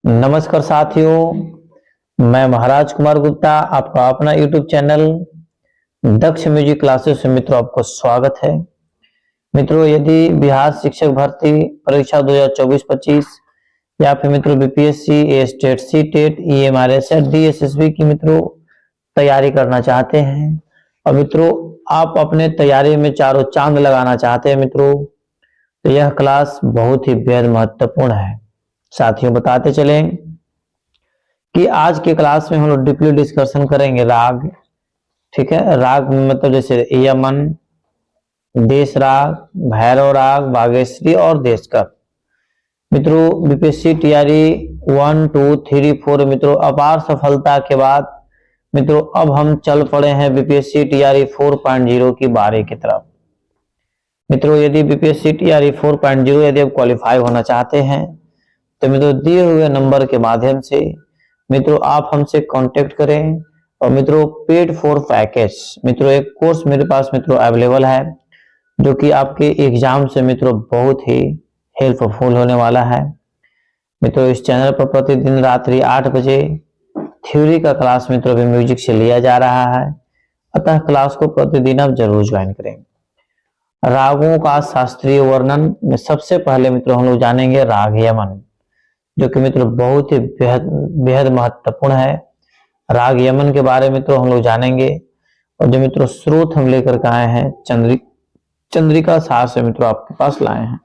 नमस्कार साथियों, मैं महाराज कुमार गुप्ता, आपका अपना YouTube चैनल दक्ष म्यूजिक क्लासेस में मित्रों आपको स्वागत है। मित्रों, यदि बिहार शिक्षक भर्ती परीक्षा 2024-25 या फिर मित्रों BPSC, state, C TET, EMRS, DSSB की मित्रों तैयारी करना चाहते हैं और मित्रों आप अपने तैयारी में चारों चांद लगाना चाहते हैं मित्रों, तो यह क्लास बहुत ही बेहद महत्वपूर्ण है। साथियों, बताते चलें कि आज के क्लास में हम लोग डीपली डिस्कशन करेंगे राग। ठीक है, राग मतलब जैसे यमन, देश राग, भैरव राग, बागेश्वरी और देशकर। मित्रों बीपीएससी तैयारी 1, 2, 3, 4 मित्रों अपार सफलता के बाद मित्रों अब हम चल पड़े हैं बीपीएससी तैयारी 4.0 की बारी की तरफ। मित्रों यदि बीपीएससी तैयारी 4.0 यदि आप क्वालिफाई होना चाहते हैं तो मित्रों दिए हुए नंबर के माध्यम से मित्रों आप हमसे कांटेक्ट करें। और मित्रों पेड फॉर पैकेज मित्रों एक कोर्स मेरे पास मित्रों अवेलेबल है जो कि आपके एग्जाम से मित्रों बहुत ही हेल्पफुल होने वाला है। मित्रों इस चैनल पर प्रतिदिन रात्रि 8 बजे थ्योरी का क्लास मित्रों भी म्यूजिक से लिया जा रहा है, अतः क्लास को प्रतिदिन आप जरूर ज्वाइन करें। रागों का शास्त्रीय वर्णन में सबसे पहले मित्रों हम लोग जानेंगे राग यमन, जो कि मित्रों बहुत ही बेहद महत्वपूर्ण है। राग यमन के बारे में तो हम लोग जानेंगे और जो मित्रों स्रोत हम लेकर के आए हैं चंद्रिका सार से मित्रों आपके पास लाए हैं।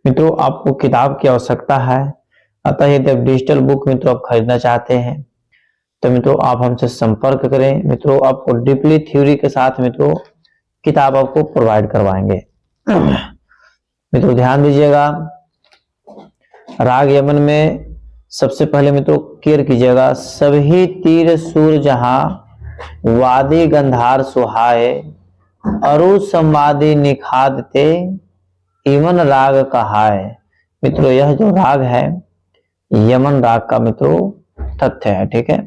मित्रों आपको किताब की आवश्यकता है, अतः यदि आप डिजिटल बुक मित्रों आप खरीदना चाहते हैं तो मित्रों आप हमसे संपर्क करें। मित्रों आपको डीपली थ्योरी के साथ मित्रों किताब आपको प्रोवाइड करवाएंगे। मित्रों ध्यान दीजिएगा, राग यमन में सबसे पहले मित्रों केयर कीजिएगा, सभी तीर सुर जहां वादी गंधार सुहाए, अरु संवादी निखादते यमन राग कहाए। मित्रों यह जो राग है यमन राग का मित्रों तथ्य है। ठीक है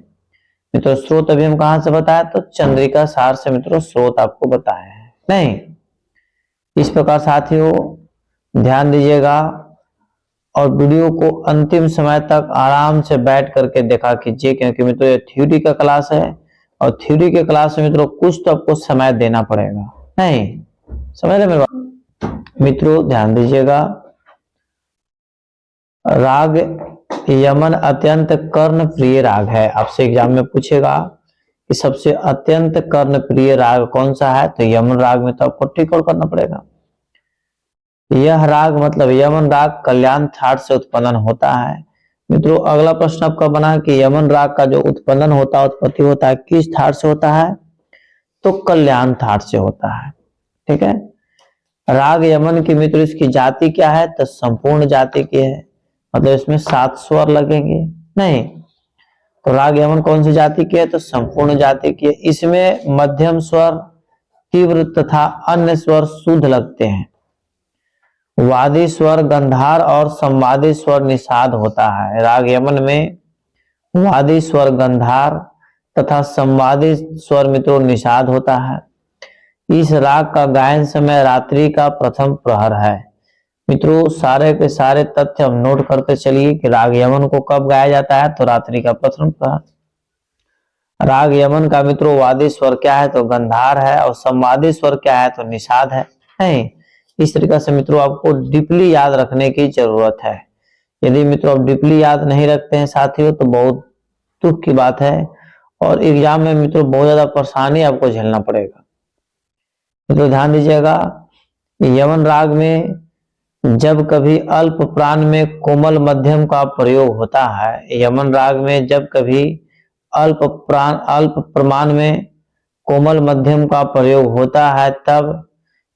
मित्रों, स्रोत अभी हम कहां से बताया तो चंद्रिका सार से मित्रों स्रोत आपको बताया है। नहीं, इस प्रकार साथियों ध्यान दीजिएगा और वीडियो को अंतिम समय तक आराम से बैठ करके देखा कीजिए, क्योंकि मित्रों ये थ्योरी का क्लास है और थ्योरी के क्लास में मित्रों कुछ तो आपको समय देना पड़ेगा। नहीं समझ रहे मेरी बात? मित्रों ध्यान दीजिएगा, राग यमन अत्यंत कर्ण प्रिय राग है। आपसे एग्जाम में पूछेगा कि सबसे अत्यंत कर्ण प्रिय राग कौन सा है, तो यमन राग में तो आपको टिक आउट करना पड़ेगा। यह राग मतलब यमन राग कल्याण थाट से उत्पन्न होता है। मित्रों अगला प्रश्न आपका बना कि यमन राग का जो उत्पन्न होता है, उत्पत्ति होता है, किस थाट से होता है, तो कल्याण थाट से होता है। ठीक है, राग यमन की मित्रों इसकी जाति क्या है, तो संपूर्ण जाति की है, मतलब इसमें 7 स्वर लगेंगे। नहीं, तो राग यमन कौन सी जाति की है, तो संपूर्ण जाति की है। इसमें मध्यम स्वर, तीव्र तथा अन्य स्वर शुद्ध लगते हैं। वादी स्वर गंधार और संवादी स्वर निषाद होता है। राग यमन में वादी स्वर गंधार तथा संवादी स्वर मित्रों निषाद होता है। इस राग का गायन समय रात्रि का प्रथम प्रहर है। मित्रों सारे के सारे तथ्य हम नोट करते चलिए कि राग यमन को कब गाया जाता है, तो रात्रि का प्रथम प्रहर। राग यमन का मित्रों वादी स्वर क्या है, तो गंधार है, और संवादी स्वर क्या है, तो निषाद है। नहीं, इस तरीके से मित्रों आपको डीपली याद रखने की जरूरत है। यदि मित्रों आप डीपली याद नहीं रखते हैं साथियों तो बहुत दुख की बात है और एग्जाम में मित्रों बहुत ज्यादा परेशानी आपको झेलना पड़ेगा। मित्रों ध्यान दीजिएगा, यमन राग में जब कभी अल्प प्राण में कोमल मध्यम का प्रयोग होता है, यमन राग में जब कभी अल्प प्रमाण में कोमल मध्यम का प्रयोग होता है तब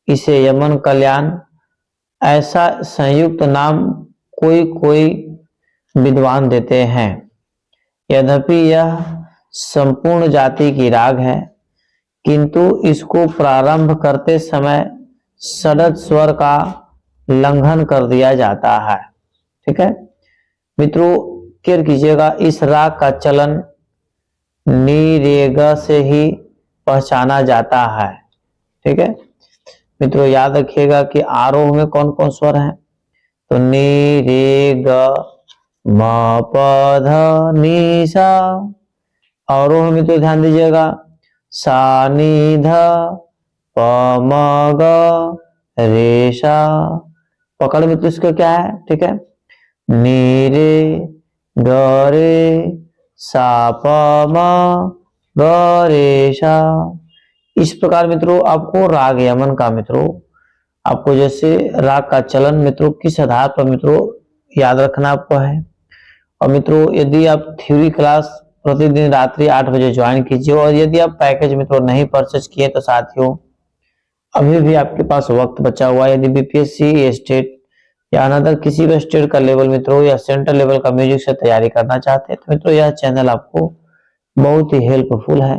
इसे यमन कल्याण ऐसा संयुक्त नाम कोई कोई विद्वान देते हैं। यद्यपि यह संपूर्ण जाति की राग है, किंतु इसको प्रारंभ करते समय षड्ज स्वर का लंघन कर दिया जाता है। ठीक है मित्रों, केयर कीजिएगा, इस राग का चलन नी रे ग से ही पहचाना जाता है। ठीक है मित्रों, याद रखिएगा कि आरोह में कौन कौन स्वर हैं, तो नी रे ग म प ध नि सा। अवरोह मित्रों ध्यान दीजिएगा, सा नी ध प म ग रे सा। पकड़ मित्रों इसका क्या है, ठीक है, नी रे ग रे सा प म ग रे सा। इस प्रकार मित्रों आपको राग यमन का मित्रों आपको जैसे राग का चलन मित्रों किस आधार पर मित्रों याद रखना आपको है। और मित्रों यदि आप थ्योरी क्लास प्रतिदिन रात्रि 8 बजे ज्वाइन कीजिए, और यदि आप पैकेज मित्रों नहीं परचेज किए तो साथियों अभी भी आपके पास वक्त बचा हुआ है। यदि बीपीएससी स्टेट या अनदर किसी भी स्टेट का लेवल मित्रों या सेंट्रल लेवल का म्यूजिक से तैयारी करना चाहते हैं तो मित्रों यह चैनल आपको बहुत ही हेल्पफुल है।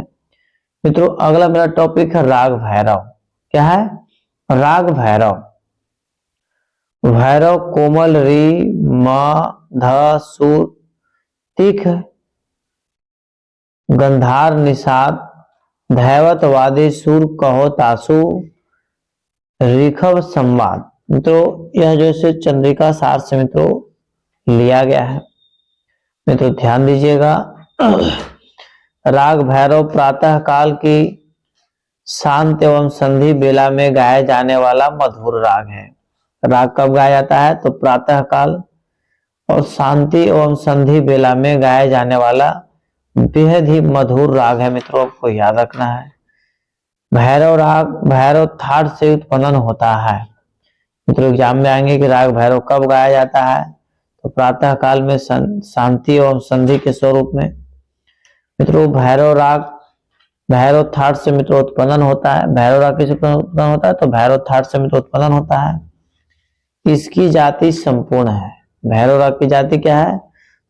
मित्रों अगला मेरा टॉपिक है राग भैरव। क्या है, राग भैरव। भैरव कोमल री म ध सुर तीख गंधार निषाद धैवत वादी सुर कहो तासु ऋखव संवाद। मित्रों यह जैसे चंद्रिका सार से मित्रों लिया गया है। मित्रों ध्यान दीजिएगा, राग भैरव प्रातः काल की शांत एवं संधि बेला में गाया जाने वाला मधुर राग है। राग कब गाया जाता है, तो प्रातः काल और शांति एवं संधि बेला में गाया जाने वाला बेहद ही मधुर राग है। मित्रों आपको याद रखना है। भैरव राग भैरव थाट से उत्पन्न होता है। मित्रों एग्जाम में आएंगे कि राग भैरव कब गाया जाता है, तो प्रातः काल में शांति एवं संधि के स्वरूप में। मित्रों भैरव राग भैरव थाट से मित्रों उत्पन्न होता है। भैरव राग किस उत्पन्न होता है, तो भैरव थाट से मित्रों उत्पन्न होता है। इसकी जाति संपूर्ण है। भैरव राग की जाति क्या है,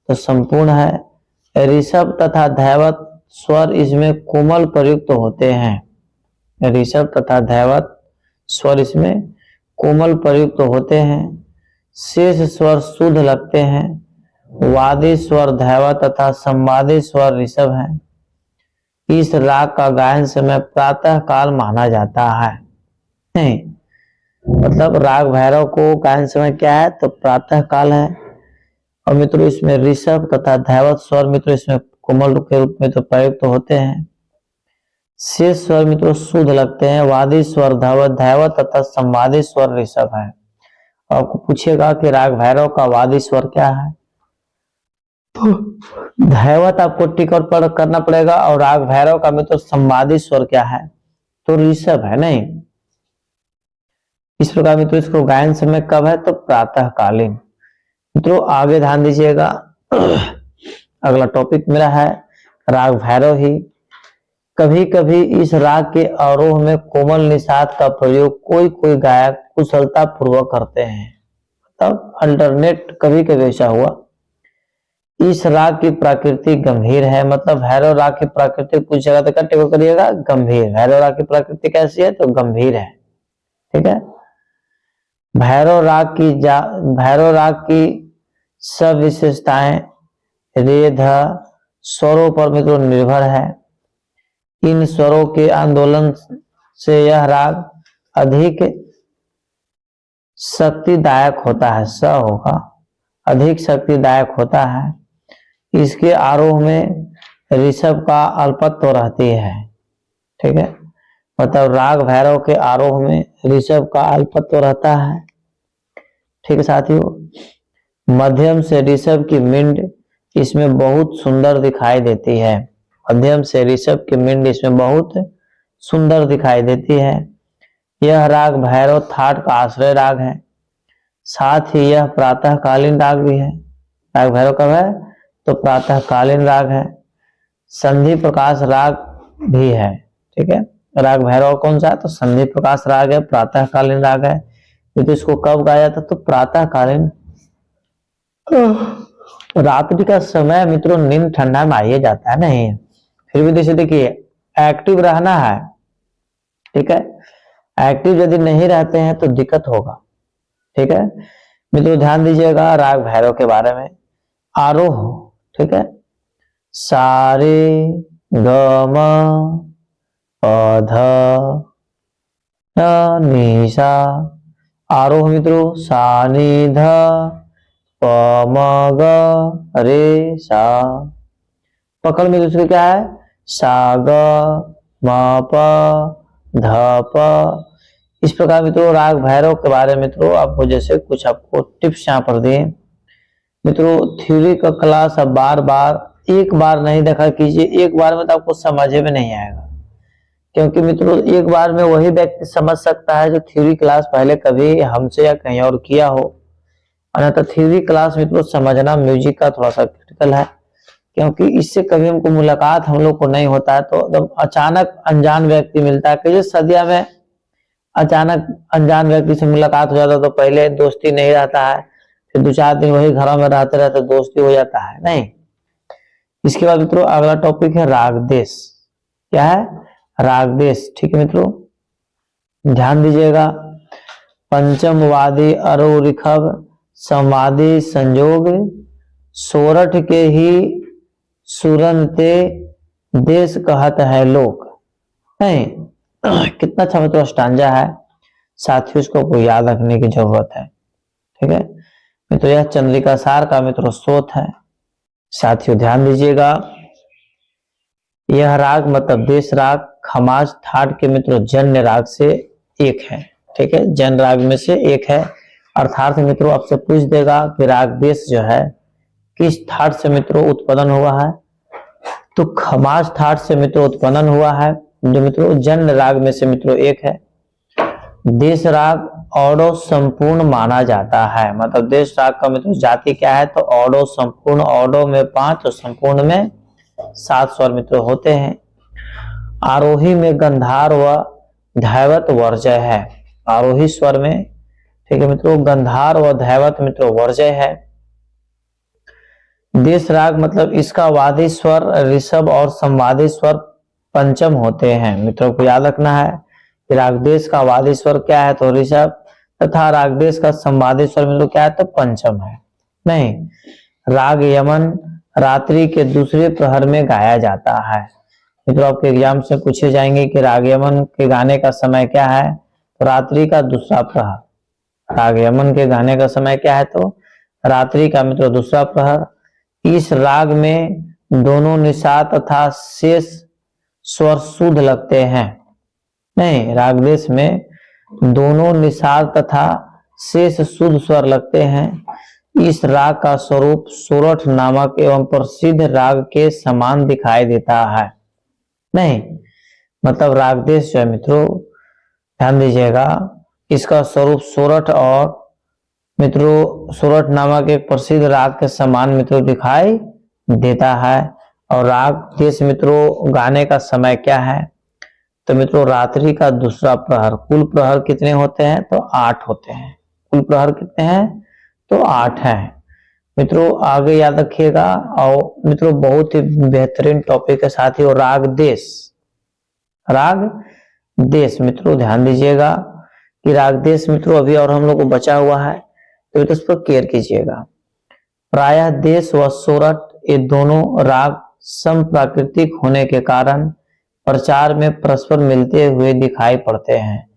तो संपूर्ण है। ऋषभ तथा धैवत स्वर इसमें कोमल प्रयुक्त होते हैं। ऋषभ तथा धैवत स्वर इसमें कोमल प्रयुक्त होते हैं। शेष स्वर शुद्ध लगते हैं। वादी स्वर धैवत तथा संवादी स्वर ऋषभ हैं। इस राग का गायन समय प्रातः काल माना जाता है। नहीं मतलब राग भैरव को गायन समय क्या है, तो प्रातः काल है। और मित्रों इसमें ऋषभ तथा धैवत स्वर मित्रों इसमें कोमल के रूप में तो प्रयुक्त होते हैं। शेष स्वर मित्रों शुद्ध लगते हैं। वादी स्वर धैवत तथा संवादी स्वर ऋषभ है। आपको पूछेगा कि राग भैरव का वादी स्वर क्या है, तो धैवत आपको टिकट पर करना पड़ेगा। और राग भैरव का मित्रों संवादी स्वर क्या है, तो ऋषभ है। नहीं इस प्रकार मित्रों इसको गायन समय कब है, तो प्रातः कालीन। मित्रों आगे ध्यान दीजिएगा, अगला टॉपिक मेरा है राग भैरव ही। कभी कभी इस राग के आरोह में कोमल निषाद का प्रयोग कोई कोई गायक कुशलता पूर्वक करते हैं। तब अल्टरनेट कभी कभी ऐसा हुआ। इस राग की प्रकृति गंभीर है। मतलब भैरव राग की प्रकृति पूछेगा तो क्या करिएगा, गंभीर। भैरव राग की प्रकृति कैसी है, तो गंभीर है। ठीक है, भैरव राग की सब विशेषताएं रे ध स्वरों पर मित्रों निर्भर है। इन स्वरों के आंदोलन से यह राग अधिक शक्तिदायक होता है। स होगा, अधिक शक्तिदायक होता है। इसके आरोह में ऋषभ का अल्पत्व रहती है। ठीक है, मतलब राग भैरव के आरोह में ऋषभ का अल्पत्व रहता है। ठीक है साथियों, मध्यम से ऋषभ की मिंड इसमें बहुत सुंदर दिखाई देती है। मध्यम से ऋषभ की मिंड इसमें बहुत सुंदर दिखाई देती है। यह राग भैरव थाट का आश्रय राग है। साथ ही यह प्रातःकालीन राग भी है। राग भैरव कब है, तो प्रातःकालीन राग है। संधि प्रकाश राग भी है। ठीक है, राग भैरव कौन सा है, तो संधि प्रकाश राग है, प्रातःकालीन राग है। तो इसको कब गाया जाता, तो प्रातःकालीन। रात्रि का समय मित्रों नींद ठंडा में आइए जाता है। नहीं फिर भी जैसे देखिए एक्टिव रहना है। ठीक है, एक्टिव यदि नहीं रहते हैं तो दिक्कत होगा। ठीक है मित्रों, ध्यान दीजिएगा राग भैरव के बारे में। आरोह, ठीक है, सारे ग म प ध नि सा। आरोह मित्रों सा नी ध प म ग रे सा। पकड़ में दूसरे क्या है, सा ग म प ध प। इस प्रकार मित्रों राग भैरव के बारे में मित्रों आपको जैसे कुछ आपको टिप्स यहाँ पर दिए। मित्रों थ्योरी का क्लास अब बार बार एक बार नहीं देखा कीजिए, एक बार में तो आपको समझ में नहीं आएगा, क्योंकि मित्रों एक बार में वही व्यक्ति समझ सकता है जो थ्योरी क्लास पहले कभी हमसे या कहीं और किया हो। अन्यथा थ्योरी क्लास मित्रों समझना म्यूजिक का थोड़ा सा क्रिटिकल है, क्योंकि इससे कभी हमको मुलाकात हम लोग को नहीं होता है, तो एकदम अचानक अनजान व्यक्ति मिलता है। कई सदिया में अचानक अनजान व्यक्ति से मुलाकात हो जाता है तो पहले दोस्ती नहीं रहता है, फिर 2-4 दिन वही घरों में रहते रहते दोस्ती हो जाता है नहीं। इसके बाद मित्रों अगला टॉपिक है राग देश। क्या है, राग देश। ठीक है मित्रों, ध्यान दीजिएगा। पंचम वादी अरो रिखव संवादी संजोग सोरठ के ही सुरनते देश कहत है लोक। नहीं, कितना अच्छा मित्रों स्टांजा है, साथियों इसको कोई याद रखने की जरूरत है। ठीक है मित्रों, यह चंद्रिका सार का मित्रों स्रोत है। साथियों ध्यान दीजिएगा, यह राग मतलब देश राग खमाज ठाट के मित्रों जन्य राग से एक है। ठीक है, जन्य राग में से एक है। अर्थात मित्रों आपसे पूछ देगा कि राग देश जो है किस ठाट से मित्रों उत्पादन हुआ है, तो खमाज ठाट से मित्रों उत्पादन हुआ है, जो मित्रों जन्य राग में से मित्रों एक है। देश राग औडो संपूर्ण माना जाता है। मतलब देश राग का मित्रों जाति क्या है, तो औडो संपूर्ण। औडो में 5 और संपूर्ण में 7 स्वर मित्रों होते हैं। आरोही में गंधार व धैवत वर्जय है। आरोही स्वर में, ठीक है मित्रों, गंधार व धैवत मित्रों वर्जय है। देश राग मतलब इसका वादी स्वर ऋषभ और संवादी स्वर पंचम होते हैं। मित्रों को याद रखना है कि रागदेश का वादी स्वर क्या है, तो ऋषभ, तथा रागदेश का संवादी स्वर मित्रों क्या है, तो पंचम है। नहीं, राग यमन रात्रि के दूसरे प्रहर में गाया जाता है। मित्रों आपके एग्जाम से पूछे जाएंगे कि राग यमन के गाने का समय क्या है, तो रात्रि का दूसरा प्रहर। राग यमन के गाने का समय क्या है, तो रात्रि का मित्रों दूसरा प्रहर। इस राग में दोनों निषाद तथा शेष स्वर शुद्ध लगते हैं। नहीं, रागदेश में दोनों निषाद तथा शेष शुद्ध स्वर लगते हैं। इस राग का स्वरूप सोरठ नामक एवं प्रसिद्ध राग के समान दिखाई देता है। नहीं, मतलब रागदेश जो है मित्रों ध्यान दीजिएगा, इसका स्वरूप सोरठ और मित्रों सोरठ नामक एक प्रसिद्ध राग के समान मित्रों दिखाई देता है। और राग देश मित्रों गाने का समय क्या है, तो मित्रों रात्रि का दूसरा प्रहर। कुल प्रहर कितने होते हैं, तो 8 होते हैं। कुल प्रहर कितने हैं, तो 8 हैं। मित्रों आगे याद रखिएगा। और मित्रों बहुत ही बेहतरीन टॉपिक है साथ ही, और राग देश। राग देश मित्रों ध्यान दीजिएगा कि राग देश मित्रों अभी और हम लोग को बचा हुआ है, तो इस पर केयर कीजिएगा। प्रायः देश व सोरठ ये दोनों राग सम प्राकृतिक होने के कारण प्रचार में परस्पर मिलते हुए दिखाई पड़ते हैं।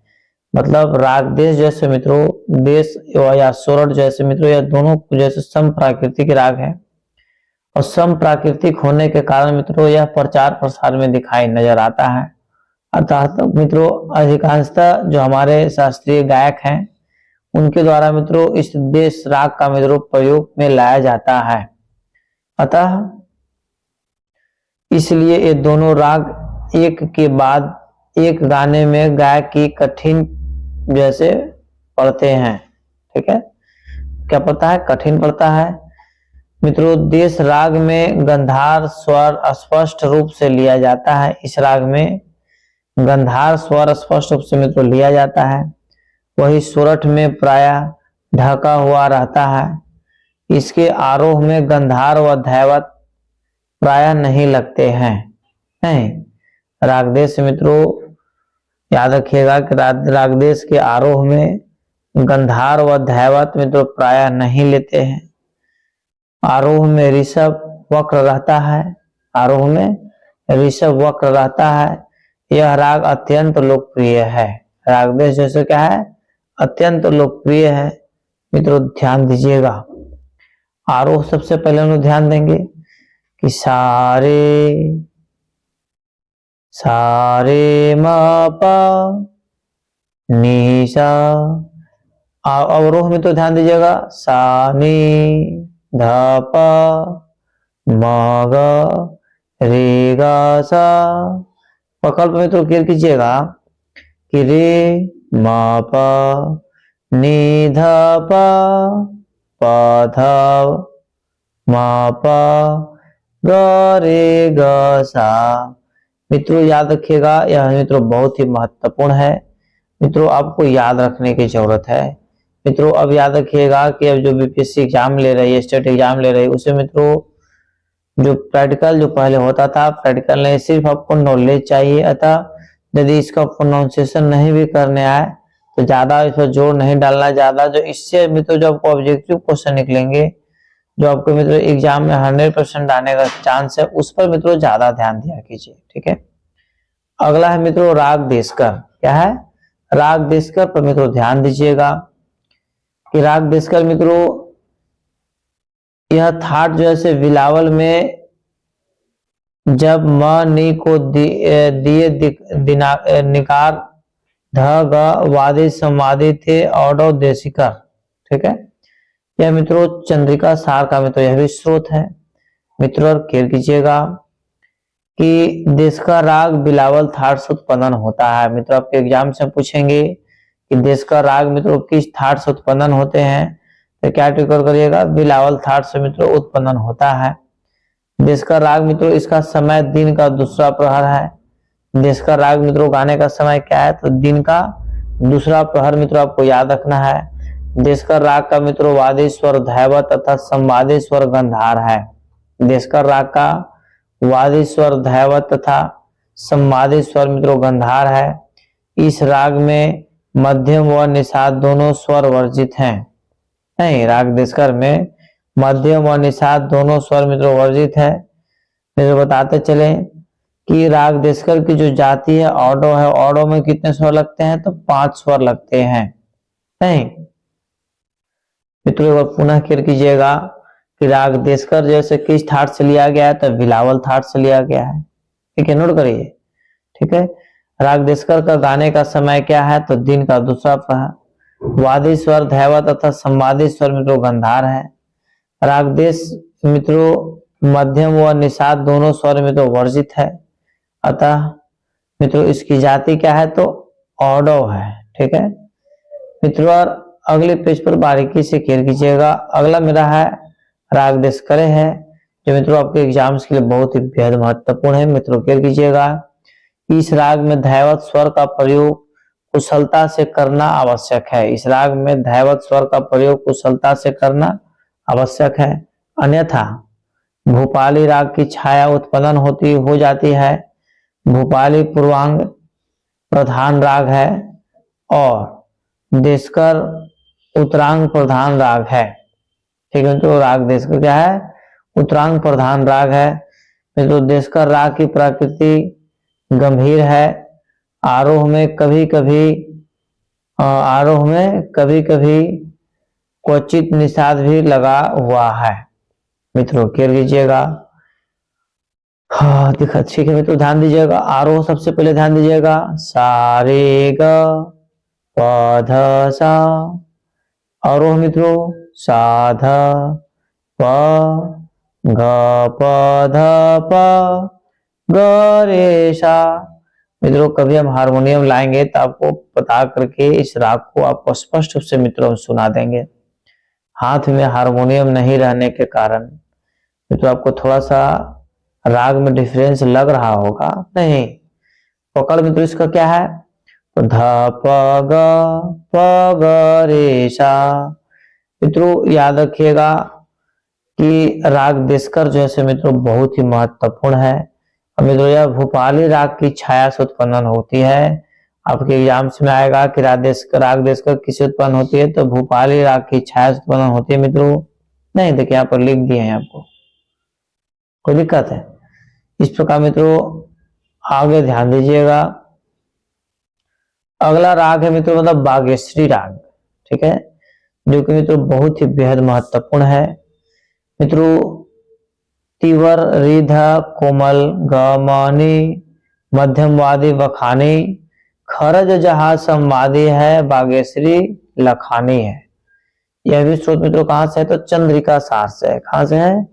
मतलब राग देश जैसे मित्रों, देश या सोरठ जैसे मित्रों, यह दोनों जैसे सम प्राकृतिक राग है, और सम प्राकृतिक होने के कारण मित्रों यह प्रचार प्रसार में दिखाई नजर आता है। अर्थात मित्रों अधिकांशतः जो हमारे शास्त्रीय गायक हैं उनके द्वारा मित्रों इस देश राग का मित्रों प्रयोग में लाया जाता है। अतः इसलिए ये दोनों राग एक के बाद एक गाने में गायक की कठिन जैसे पढ़ते हैं। ठीक है, क्या पड़ता है, कठिन पड़ता है। मित्रों देश राग में गंधार स्वर स्पष्ट रूप से लिया जाता है। इस राग में गंधार स्वर स्पष्ट रूप से मित्रों लिया जाता है। वही सोरठ में प्रायः ढका हुआ रहता है। इसके आरोह में गंधार व धैवत प्रायः नहीं लगते हैं। नहीं, रागदेश मित्रों याद रखिएगा कि रागदेश के आरोह में गंधार व धैवत मित्रों प्रायः नहीं लेते हैं। आरोह में ऋषभ वक्र रहता है। आरोह में ऋषभ वक्र रहता है। यह राग अत्यंत लोकप्रिय है। रागदेश जैसे क्या है, अत्यंत लोकप्रिय है। मित्रों ध्यान दीजिएगा। आरोह सबसे पहले हम लोग ध्यान देंगे कि सारे सारे म प नी सा। अवरोह में तो ध्यान दीजिएगा सा नी ध प म ग रे गा सा। प्रकल्प में तो क्लियर कीजिएगा कि रे म प नी ध प प ध म प ग रे ग सा। मित्रों याद रखिएगा, यह मित्रों बहुत ही महत्वपूर्ण है। मित्रों आपको याद रखने की जरूरत है। मित्रों अब याद रखिएगा कि अब जो बीपीएससी एग्जाम ले रही है, स्टेट एग्जाम ले रही है, उसे मित्रों जो प्रैक्टिकल जो पहले होता था, प्रैक्टिकल नहीं, सिर्फ आपको नॉलेज चाहिए। अतः यदि इसका प्रोनाउंसिएशन नहीं भी करने आए तो ज्यादा इस पर जोर नहीं डालना। ज्यादा जो इससे मित्रों जो आपको ऑब्जेक्टिव क्वेश्चन निकलेंगे, जो आपको मित्रों एग्जाम में 100% आने का चांस है, उस पर मित्रों ज्यादा ध्यान दिया कीजिए। ठीक है। अगला है मित्रों राग देशकर। क्या है? राग देशकर पर मित्रों ध्यान दीजिएगा कि राग देशकर मित्रों यह थाट जो है बिलावल में जब म नी को दिए निकार ध ग वादी संवादी थे औडो देशिका। ठीक है। यह मित्रों चंद्रिका सार का मित्रों यह भी स्रोत है। मित्रों केयर कीजिएगा कि देश का राग बिलावल थाट से उत्पन्न होता है। मित्रों आपके एग्जाम से पूछेंगे कि देश का राग मित्रों किस थाट से उत्पन्न होते हैं, तो क्या टिकर करिएगा? बिलावल थाट से मित्रों उत्पन्न होता है। देश का राग मित्रों इसका समय दिन का दूसरा प्रहर है। देश का राग मित्रों गाने का समय क्या है? तो दिन का दूसरा प्रहर मित्रों आपको याद रखना है। देश का राग का मित्रों वादी स्वर धैवत तथा संवादी स्वर गंधार है। देश का राग का वादी स्वर धैवत तथा संवादी स्वर मित्रों गंधार है। इस राग में मध्यम व निषाद दोनों स्वर वर्जित हैं। नहीं, राग देशकर में मध्यम व निषाद दोनों स्वर मित्रों वर्जित है। फिर बताते चले कि राग देशकर की जो जाति है ऑडो है, ऑडो में कितने स्वर लगते हैं? तो 5 स्वर लगते हैं। नहीं मित्रों एक बार पुनः क्लियर कीजिएगा कि राग देशकर जैसे किस थाट से लिया गया है? तो बिलावल थाट से लिया गया है। ठीक है, नोट करिए। ठीक है। राग देशकर का गाने का समय क्या है? तो दिन का दूसरा प्रहर। वादी स्वर धैवत तथा संवादी स्वर मित्रों गंधार है। राग देश मित्रों मध्यम व निषाद दोनों स्वर मित्रों वर्जित है। अतः मित्रों इसकी जाति क्या है? तो ऑडो है। ठीक है मित्रों, और अगले पेज पर बारीकी से क्लियर कीजिएगा। अगला मेरा है राग देशकरे है, जो मित्रों आपके एग्जाम्स के लिए बहुत ही बेहद महत्वपूर्ण है। मित्रों क्लियर कीजिएगा, इस राग में धैवत स्वर का प्रयोग कुशलता से करना आवश्यक है। इस राग में धैवत स्वर का प्रयोग कुशलता से करना आवश्यक है, अन्यथा भूपाली राग की छाया उत्पन्न हो जाती है। भूपाली पूर्वांग प्रधान राग है और देशकर उत्तरांग प्रधान राग है। ठीक है, तो राग देशकर क्या है? उत्तरांग प्रधान राग है। तो देशकर राग की प्रकृति गंभीर है। आरोह में कभी कभी क्वचित निषाद भी लगा हुआ है। मित्रों क्लियर कीजिएगा। हाँ ठीक है मित्रों, ध्यान दीजिएगा। आरोह सबसे पहले ध्यान दीजिएगा सा रे ग प ध सा। आरोह मित्रों सा ध प ग प ध प ग रे सा। मित्रों कभी हम हारमोनियम लाएंगे तो आपको पता करके इस राग को आपको स्पष्ट रूप से मित्रों सुना देंगे। हाथ में हारमोनियम नहीं रहने के कारण मित्रों आपको थोड़ा सा राग में डिफरेंस लग रहा होगा। नहीं, पकड़ मित्रों इसका क्या है? तो ध प ग रे सा। मित्रों याद रखिएगा कि राग देशकर जो है मित्रों बहुत ही महत्वपूर्ण है। मित्रों यह भूपाली राग की छाया से उत्पन्न होती है। आपके एग्जाम्स में आएगा कि राग देशकर किससे उत्पन्न होती है? तो भूपाली राग की छाया से उत्पन्न होती है। मित्रों नहीं, देखिए यहाँ पर लिख दिए हैं आपको, कोई दिक्कत है? इस प्रकार मित्रों आगे ध्यान दीजिएगा। अगला राग है मित्रों मतलब बागेश्वरी राग। ठीक है, जो कि मित्रों बहुत ही बेहद महत्वपूर्ण है। मित्रों तीवर, रिध, कोमल, गमनी, मध्यमवादी, बखानी, खरज जहां संवादी है, बागेश्वरी लखानी है। यह भी स्रोत मित्रों कहां से है? तो चंद्रिका सार से है। कहां से है?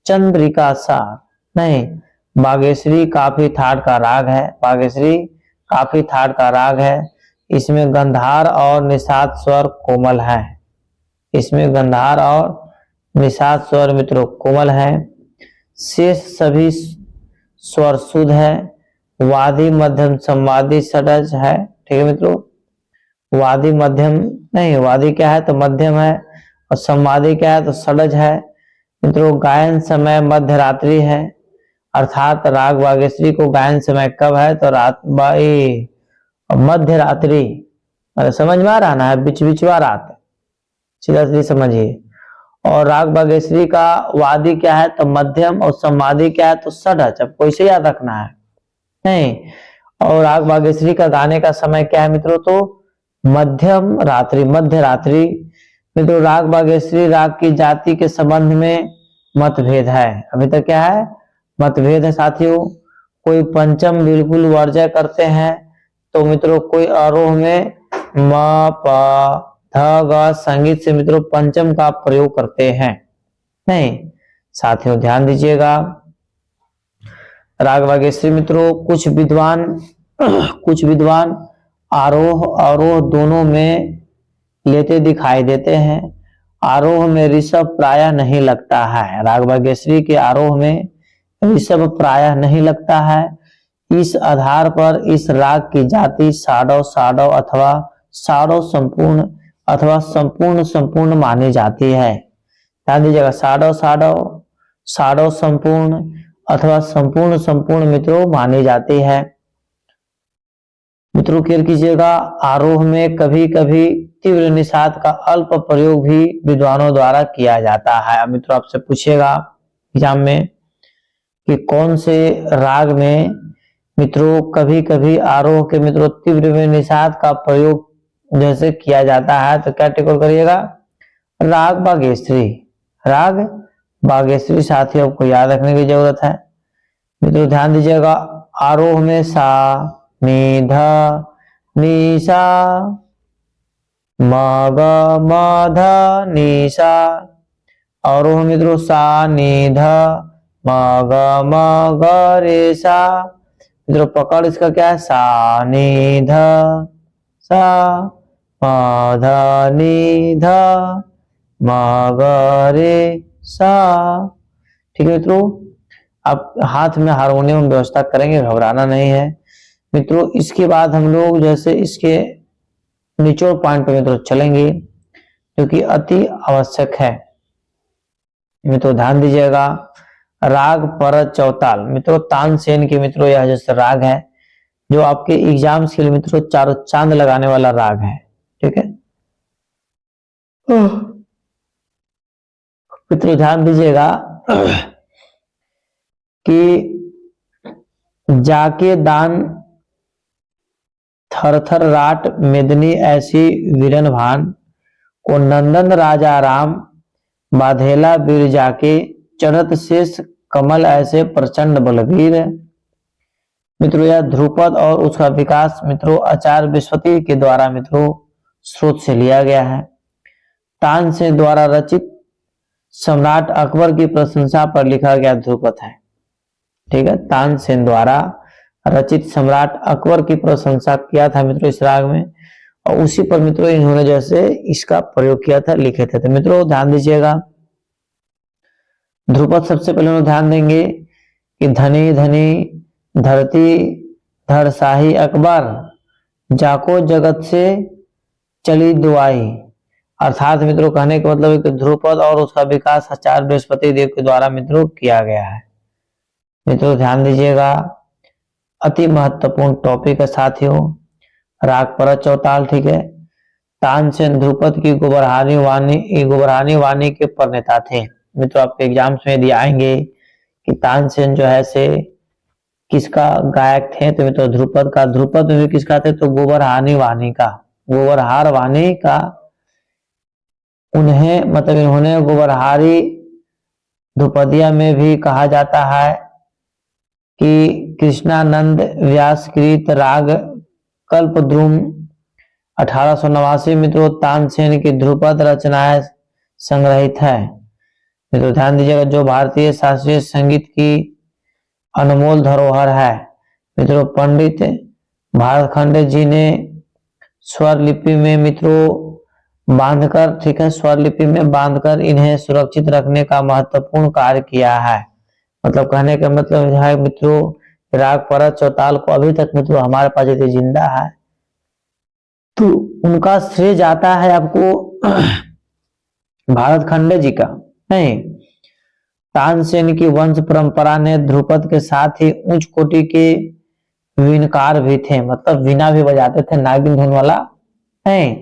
चंद्रिका सार नहीं, बागेश्वरी काफी ठाट का राग है। बागेश्वरी काफी ठाट का राग है। इसमें गंधार और निषाद स्वर कोमल है। इसमें गंधार और निषाद स्वर मित्रों कोमल है। शेष सभी स्वर शुद्ध है। वादी मध्यम संवादी षडज है। ठीक है मित्रों, वादी मध्यम नहीं, वादी क्या है? तो मध्यम है, और संवादी क्या है? तो षडज है। मित्रों गायन समय मध्य रात्रि है, अर्थात राग बागेश्वरी को गायन समय कब है? तो रात मध्य रात्रि। समझ में आ रहा ना? बीच बीचवा रात, सीधा सीधी समझिए। और राग बागेश्वरी का वादी क्या है? तो मध्यम, और संवादी क्या है? तो षडज। आपको इसे याद रखना है नहीं। और राग बागेश्वरी का गाने का समय क्या है मित्रों? तो मध्यम रात्रि, मध्य रात्रि। मित्रों राग बागेश्वरी राग की जाति के संबंध में मतभेद है। अभी तक क्या है? मतभेद है साथियों। कोई पंचम बिल्कुल वर्जय करते हैं, तो मित्रों कोई आरोह में म प ध ग संगीत से मित्रों पंचम का प्रयोग करते हैं नहीं। साथियों ध्यान दीजिएगा, राग बागेश्वरी मित्रों कुछ विद्वान आरोह अवरोह दोनों में लेते दिखाई देते हैं। आरोह में ऋषभ प्रायः नहीं लगता है। राग बागेश्वरी के आरोह में ऋषभ प्रायः नहीं लगता है। इस आधार पर इस राग की जाति साडव साडव अथवा साडव संपूर्ण अथवा संपूर्ण संपूर्ण मानी जाती है। ध्यान दीजिएगा, साडव साडव, साडव संपूर्ण अथवा संपूर्ण संपूर्ण मित्रों मानी जाती है। मित्रों क्लियर कीजिएगा, आरोह में कभी कभी तीव्र निषाद का अल्प प्रयोग भी विद्वानों द्वारा किया जाता है। अब मित्रों आपसे पूछेगा एग्जाम में कि कौन से राग में मित्रों कभी कभी आरोह के मित्रों तीव्र में निषाद का प्रयोग जैसे किया जाता है, तो क्या टिक करिएगा? राग बागेश्वरी। राग बागेश्वरी साथियों को याद रखने की जरूरत है। मित्रों ध्यान दीजिएगा, आरोह में सा नी ध नी सा म ग म ध नी सा। आरोह मित्रों सा नी ध म ग म ग रे सा। मित्रों पकड़ इसका क्या है? सा नी ध सा म ध नी ध म ग रे सा। ठीक है मित्रों, आप हाथ में हारमोनियम व्यवस्था करेंगे, घबराना नहीं है मित्रों। इसके बाद हम लोग जैसे इसके निचोड़ पॉइंट पर मित्रों चलेंगे, जो कि अति आवश्यक है। मित्रों ध्यान दीजिएगा, राग परत चौताल मित्रों तानसेन के मित्रों यह जैसे राग है, जो आपके एग्जाम्स के लिए मित्रों चारों चांद लगाने वाला राग है। ठीक है मित्रों, ध्यान दीजिएगा कि जाके दान थरथर राट मेदनी ऐसी वीरन भान को नंदन राजा राम बाधेला वीर जाके चढ़त शेष कमल ऐसे प्रचंड बलवीर। मित्रों यह ध्रुपद और उसका विकास मित्रों आचार्य विश्वती के द्वारा मित्रों स्रोत से लिया गया है। तानसेन द्वारा रचित सम्राट अकबर की प्रशंसा पर लिखा गया ध्रुपद है। ठीक है, तानसेन द्वारा रचित सम्राट अकबर की प्रशंसा किया था मित्रों इस राग में, और उसी पर मित्रों इन्होंने जैसे इसका प्रयोग किया था, लिखे थे। तो मित्रों ध्यान दीजिएगा, ध्रुपद सबसे पहले हम ध्यान देंगे कि धनी धनी धरती धर शाही अकबर जाको जगत से चली दुआई। अर्थात मित्रों कहने का मतलब है कि ध्रुपद और उसका विकास आचार्य बृहस्पति देव के द्वारा मित्रों किया गया है। मित्रों ध्यान दीजिएगा, अति महत्वपूर्ण टॉपिक है साथियों, राग परत चौताल। ठीक है, तानसेन ध्रुपद की गोबरहानी वाणी के प्रणेता थे। मित्रों आपके एग्जाम्स में यदि आएंगे कि तानसेन जो है से किसका गायक थे, तो मित्रों ध्रुपद का। ध्रुपद में किसका थे? तो गोबरहानी वाणी का, गोबरहार वाणी का। उन्हें मतलब इन्होंने गोबरहारी ध्रुपदिया में भी कहा जाता है कि कृष्णानंद व्यासकृत राग कल्पद्रुम 1889 मित्रों तानसेन की ध्रुपद रचनाएं संग्रहित है। मित्रों ध्यान दीजिएगा, जो भारतीय शास्त्रीय संगीत की अनमोल धरोहर है। मित्रों पंडित भारतखंडे जी ने स्वर लिपि में मित्रों बांधकर, ठीक है, स्वर लिपि में बांधकर इन्हें सुरक्षित रखने का महत्वपूर्ण कार्य किया है। मतलब कहने का मतलब है मित्रों, राग परत चौताल को अभी तक मित्रों हमारे पास यदि जिंदा है तो उनका श्रेय जाता है आपको भारत खंडे जी का। नहीं, तानसेन की वंश परंपरा ने ध्रुपद के साथ ही उच्च कोटि के वीणकार भी थे, मतलब वीणा भी बजाते थे, नागिन धुन वाला है।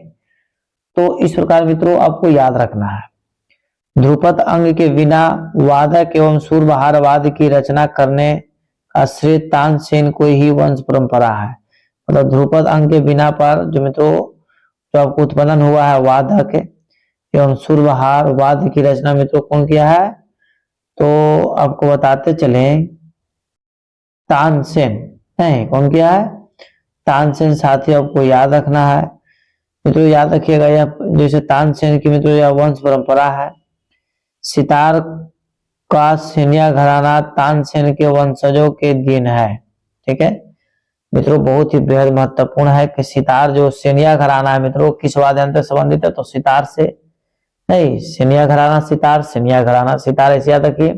तो इस प्रकार मित्रों आपको याद रखना है, ध्रुपद अंग के वीणा वादक एवं सुरबहार वाद की रचना करने का श्रेय तानसेन को ही वंश परंपरा है। मतलब ध्रुपद अंग के वीणा पर जो मित्रों जो आपको उत्पन्न हुआ है वादक एवं सुरबहार वाद की रचना मित्रों कौन किया है, तो आपको बताते चले तानसेन है। कौन किया है? तानसेन। साथी आपको याद रखना है मित्रों, याद रखिएगा यह जैसे तानसेन की मित्रों यह वंश परंपरा है। सितार का सेनिया घराना तानसेन के वंशजों के दिन है। ठीक है मित्रों, बहुत ही बेहद महत्वपूर्ण है कि सितार जो सेनिया घराना है मित्रों किस वाद्य यंत्र से संबंधित है, तो सितार से नहीं, सेनिया घराना सितार, सेनिया घराना सितार, ऐसे याद रखिए।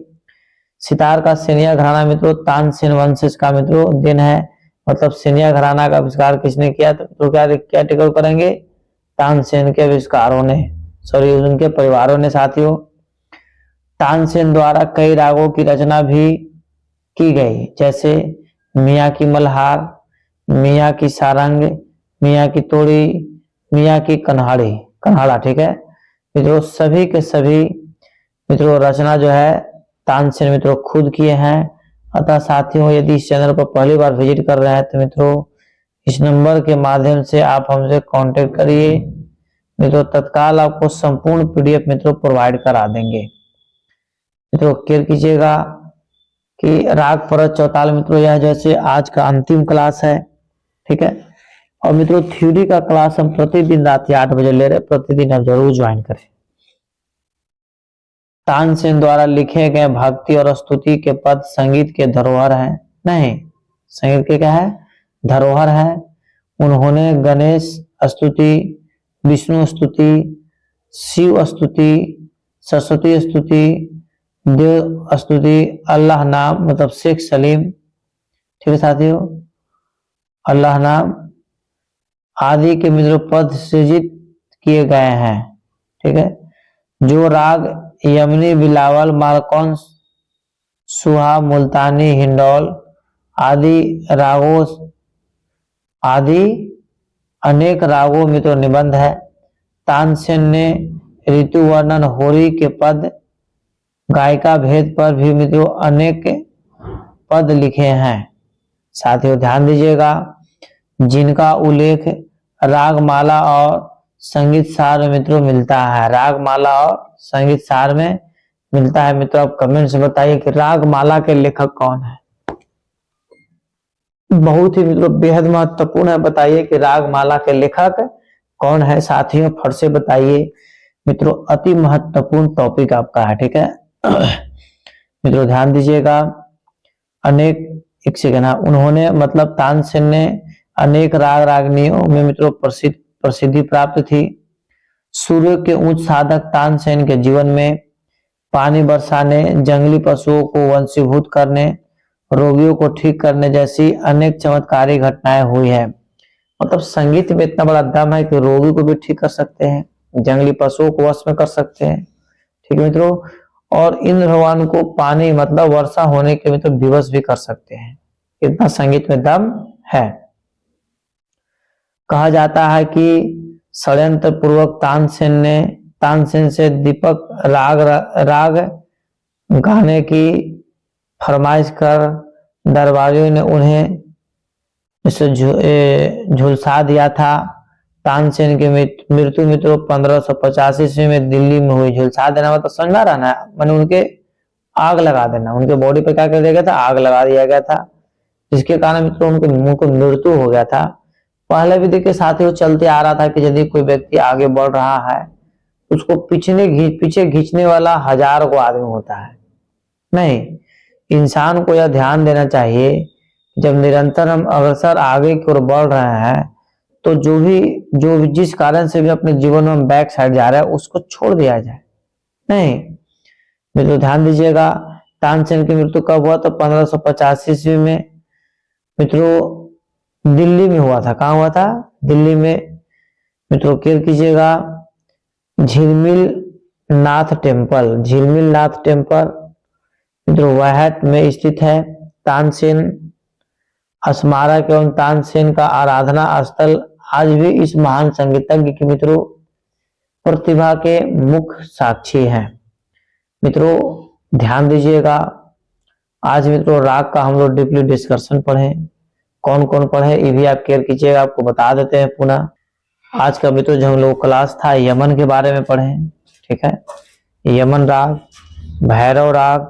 सितार का सेनिया घराना मित्रों तानसेन वंशज का मित्रों दिन है। मतलब सेनिया घराना का आविष्कार किसने किया, तो क्या टिकट करेंगे, तानसेन के आविष्कारों ने, सॉरी उनके परिवारों ने। साथियों तानसेन द्वारा कई रागों की रचना भी की गई, जैसे मियाँ की मल्हार, मियाँ की सारंग, मियाँ की तोड़ी, मियाँ की कन्हाड़ा। ठीक है मित्रों, सभी के सभी मित्रों रचना जो है तानसेन मित्रों खुद किए हैं। अतः साथियों यदि इस चैनल पर पहली बार विजिट कर रहे हैं तो मित्रों इस नंबर के माध्यम से आप हमसे कांटेक्ट करिए मित्रों, तत्काल आपको संपूर्ण पीडीएफ मित्रों प्रोवाइड करा देंगे। मित्रों केयर कीजिएगा कि राग परत चौताल मित्रों यह जैसे आज का अंतिम क्लास है। ठीक है, और मित्रों थ्योरी का क्लास हम प्रतिदिन रात 8 बजे ले रहे, प्रतिदिन आप जरूर ज्वाइन करें। तानसेन द्वारा लिखे गए भक्ति और स्तुति के पद संगीत के धरोहर हैं। नहीं, संगीत के क्या है, धरोहर है। उन्होंने गणेश स्तुति, विष्णु स्तुति, शिव स्तुति, सरस्वती स्तुति, देव स्तुति, अल्लाह नाम मतलब शेख सलीम, ठीक है साथियों, अल्लाह नाम आदि के मित्रों पद सृजित किए गए हैं। ठीक है, जो राग यमनी, बिलावल, मालकौन, सुहा, मुल्तानी, हिंडौल आदि रागों आदि अनेक रागों में तो निबंध है। तानसेन ने ऋतु वर्णन, होरी के पद, गायिका भेद पर भी मित्रों अनेक पद लिखे हैं। साथियों ध्यान दीजिएगा, जिनका उल्लेख रागमाला और संगीत सार में मित्रों मिलता है। रागमाला और संगीत सार में मिलता है। मित्रों आप कमेंट से बताइए कि रागमाला के लेखक कौन है। बहुत ही मित्रों बेहद महत्वपूर्ण है, बताइए कि रागमाला के लेखक कौन है। साथियों फट से बताइए मित्रों, अति महत्वपूर्ण टॉपिक आपका है। ठीक है मित्रों ध्यान दीजिएगा, अनेक एक सेकंड, उन्होंने मतलब तानसेन ने अनेक राग रागनियों में मित्रों प्रसिद्धि प्राप्त थी। सूर्य के उच्च साधक तानसेन के जीवन में पानी बरसाने, जंगली पशुओं को वंशीभूत करने, रोगियों को ठीक करने जैसी अनेक चमत्कारी घटनाएं हुई है। मतलब संगीत में इतना बड़ा दम है कि रोगी को भी ठीक कर सकते हैं, जंगली पशुओं को वश में कर सकते हैं। ठीक है मित्रों, और इंद्र भगवान को पानी मतलब वर्षा होने के मित्रों विवश भी कर सकते हैं। इतना संगीत में दम है। कहा जाता है कि षड्यंत्र पूर्वक तानसेन से दीपक राग गाने की फरमाइश कर दरबारियों ने उन्हें झुलसा दिया था। तानसेन की मृत्यु मित्रों 1585 ईस्वी में दिल्ली में हुई। झुलसा देना मतलब समझा रहना है, मैंने उनके आग लगा देना, उनके बॉडी पे क्या कर दिया गया था, आग लगा दिया गया था, जिसके कारण मित्रों उनके मुंह को मृत्यु हो गया था। पहले भी देखिए साथियों चलते आ रहा था कि यदि कोई व्यक्ति आगे बढ़ रहा है उसको पीछे खींचने वाला 1000 को आदमी होता है। नहीं, इंसान को यह ध्यान देना चाहिए जब निरंतर हम अग्रसर आगे की ओर बढ़ रहे हैं तो जो भी जिस कारण से भी अपने जीवन में बैक साइड जा रहा है उसको छोड़ दिया जाए। नहीं मित्रों ध्यान दीजिएगा, तानसेन की मृत्यु कब हुआ, तो 1585 ईस्वी में मित्रों दिल्ली में हुआ था। कहाँ हुआ था, दिल्ली में। मित्रों केयर कीजिएगा, झिलमिल नाथ टेम्पल, झिलमिल नाथ टेम्पल मित्रों वाहट में स्थित है। तानसेन स्मारक एवं तानसेन का आराधना स्थल आज भी इस महान संगीतज्ञ की मित्रों प्रतिभा के मुख्य साक्षी हैं। मित्रों ध्यान दीजिएगा, आज मित्रों राग का हम लोग डीपली डिस्कशन पढ़े, कौन कौन पढ़े ये भी आप केयर कीजिएगा, आपको बता देते हैं पुनः। आज का मित्रों जो हम लोग क्लास था यमन के बारे में पढ़े, ठीक है। यमन राग, भैरव राग,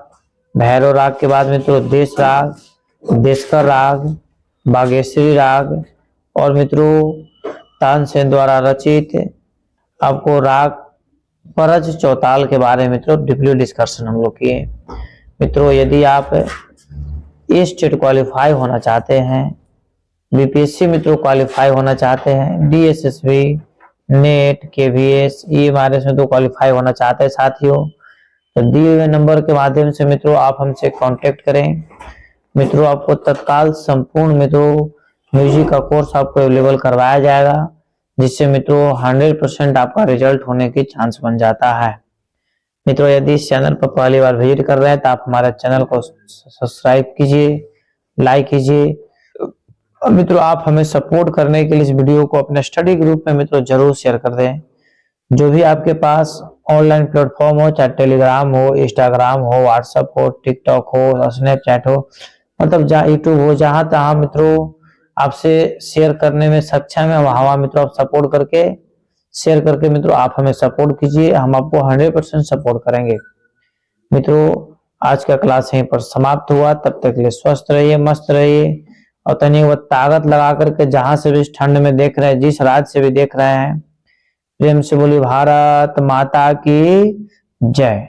भैरव राग के बाद मित्रों देश राग, देशकर राग, बागेश्वरी राग और मित्रों तानसेन द्वारा रचित आपको राग परज चौताल के बारे में मित्रों डीपली डिस्कशन हम लोग किए। मित्रों यदि आप स्टेट क्वालिफाई होना चाहते हैं, बीपीएससी मित्रों क्वालिफाई होना चाहते हैं, डीएसएसबी, नेट, केवीएस, ईएमआरएस में तो क्वालिफाई होना चाहते हैं साथियों, तो दिए हुए नंबर के माध्यम से मित्रों आप हमसे कांटेक्ट करें। मित्रों आपको तत्काल संपूर्ण मित्रों म्यूजिक का कोर्स आपको अवेलेबल करवाया जाएगा, जिससे मित्रों 100% आपका रिजल्ट होने की चांस बन जाता है। मित्रों यदि इस चैनल पर पहली बार विजिट कर रहे हैं तो आप हमारे चैनल को सब्सक्राइब कीजिए, लाइक कीजिए और मित्रों आप हमें सपोर्ट करने के लिए इस वीडियो को अपने स्टडी ग्रुप में मित्रों जरूर शेयर कर दें। जो भी आपके पास ऑनलाइन प्लेटफॉर्म हो, चाहे टेलीग्राम हो, इंस्टाग्राम हो, व्हाट्सएप हो, टिकटॉक हो, स्नैपचैट हो, मतलब जहाँ यूट्यूब हो, जहां तहां मित्रों आपसे शेयर करने में सक्षम है वहां मित्रों आप सपोर्ट करके शेयर करके मित्रों आप हमें सपोर्ट कीजिए, हम आपको 100% सपोर्ट करेंगे। मित्रों आज का क्लास यहीं पर समाप्त हुआ, तब तक के लिए स्वस्थ रहिए, मस्त रहिए और तनिक वो ताकत लगा करके जहां से भी इस ठंड में देख रहे हैं, जिस राज्य से भी देख रहे हैं, प्रेम से बोलिए भारत माता की जय।